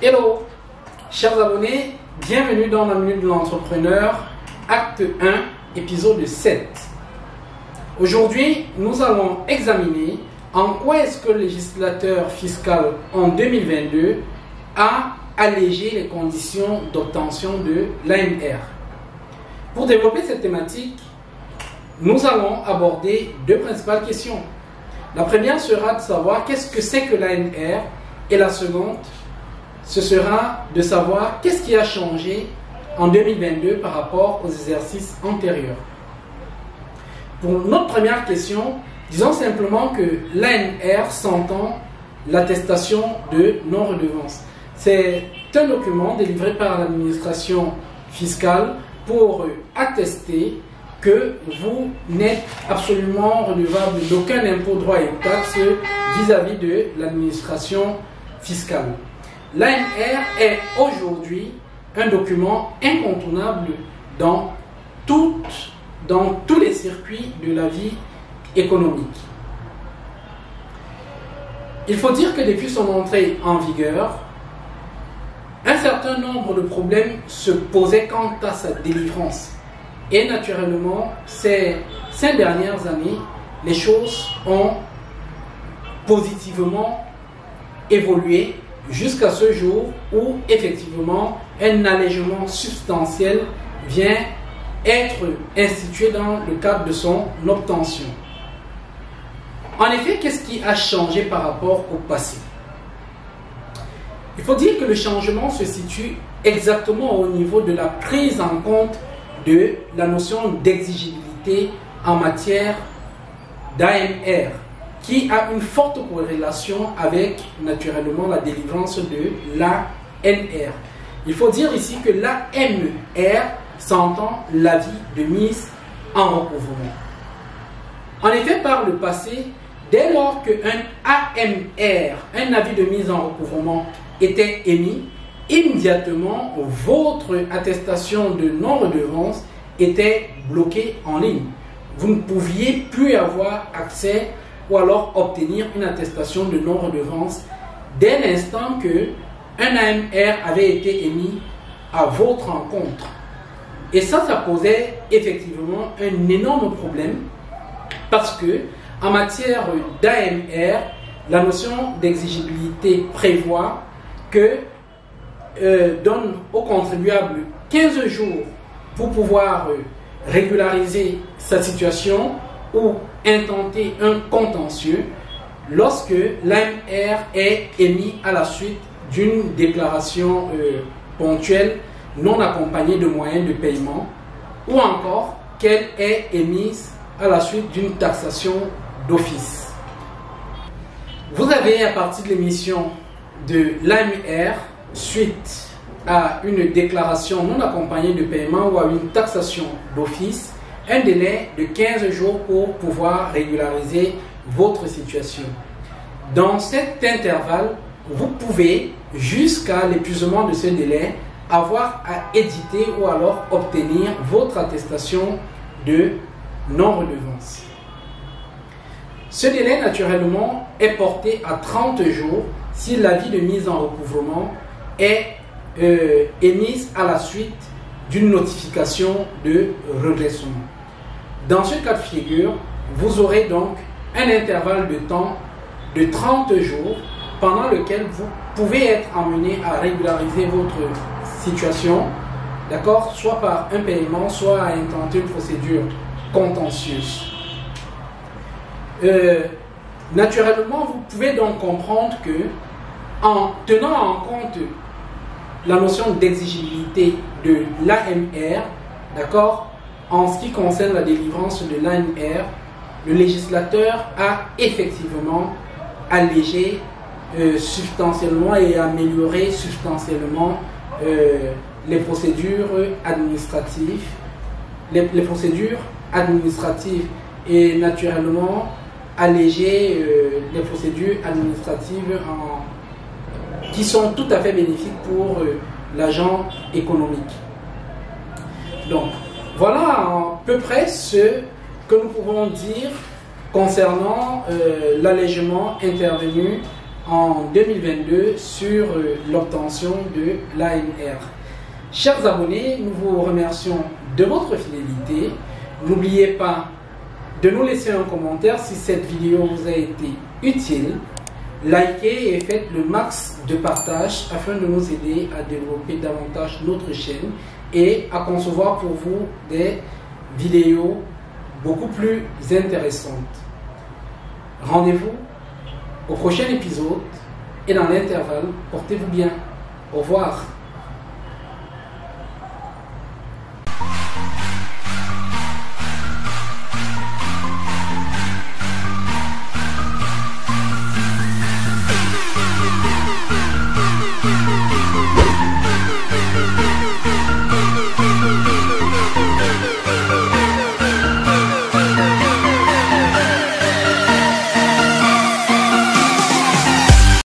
Hello, chers abonnés, bienvenue dans la Minute de l'Entrepreneur, acte 1, épisode 7. Aujourd'hui, nous allons examiner en quoi est-ce que le législateur fiscal en 2022 a allégé les conditions d'obtention de l'AMR. Pour développer cette thématique, nous allons aborder deux principales questions. La première sera de savoir qu'est-ce que c'est que l'AMR et la seconde, ce sera de savoir qu'est-ce qui a changé en 2022 par rapport aux exercices antérieurs. Pour notre première question, disons simplement que l'AMR s'entend l'attestation de non-redevance. C'est un document délivré par l'administration fiscale pour attester que vous n'êtes absolument redevable d'aucun impôt, droit et taxe vis-à-vis de l'administration fiscale. L'AMR est aujourd'hui un document incontournable dans tous les circuits de la vie économique. Il faut dire que depuis son entrée en vigueur, un certain nombre de problèmes se posaient quant à sa délivrance. Et naturellement, ces 5 dernières années, les choses ont positivement évolué jusqu'à ce jour où effectivement un allègement substantiel vient être institué dans le cadre de son obtention. En effet, qu'est-ce qui a changé par rapport au passé? Il faut dire que le changement se situe exactement au niveau de la prise en compte de la notion d'exigibilité en matière d'AMR, qui a une forte corrélation avec, naturellement, la délivrance de l'AMR. Il faut dire ici que l'AMR s'entend l'avis de mise en recouvrement. En effet, par le passé, dès lors qu'un AMR, un avis de mise en recouvrement, était émis, immédiatement, votre attestation de non-redevance était bloquée en ligne. Vous ne pouviez plus avoir accès ou alors obtenir une attestation de non-redevance dès l'instant que un AMR avait été émis à votre encontre. Et ça posait effectivement un énorme problème parce que en matière d'AMR, la notion d'exigibilité prévoit que donne au contribuable 15 jours pour pouvoir régulariser sa situation ou intenter un contentieux lorsque l'AMR est émis à la suite d'une déclaration ponctuelle non accompagnée de moyens de paiement ou encore qu'elle est émise à la suite d'une taxation d'office. Vous avez à partir de l'émission de l'AMR suite à une déclaration non accompagnée de paiement ou à une taxation d'office un délai de 15 jours pour pouvoir régulariser votre situation. Dans cet intervalle, vous pouvez, jusqu'à l'épuisement de ce délai, avoir à éditer ou alors obtenir votre attestation de non-redevance. Ce délai, naturellement, est porté à 30 jours si l'avis de mise en recouvrement est émise à la suite d'une notification de redressement. Dans ce cas de figure, vous aurez donc un intervalle de temps de 30 jours pendant lequel vous pouvez être amené à régulariser votre situation, d'accord, soit par un paiement, soit à intenter une procédure contentieuse. Naturellement, vous pouvez donc comprendre que en tenant en compte la notion d'exigibilité de l'AMR, d'accord, en ce qui concerne la délivrance de l'AMR, le législateur a effectivement allégé substantiellement et amélioré substantiellement les procédures administratives, et naturellement alléger les procédures administratives qui sont tout à fait bénéfiques pour l'agent économique. Donc, voilà à peu près ce que nous pouvons dire concernant l'allègement intervenu en 2022 sur l'obtention de l'AMR. Chers abonnés, nous vous remercions de votre fidélité. N'oubliez pas de nous laisser un commentaire si cette vidéo vous a été utile. Likez et faites le max de partage afin de nous aider à développer davantage notre chaîne et à concevoir pour vous des vidéos beaucoup plus intéressantes. Rendez-vous au prochain épisode et dans l'intervalle, portez-vous bien. Au revoir.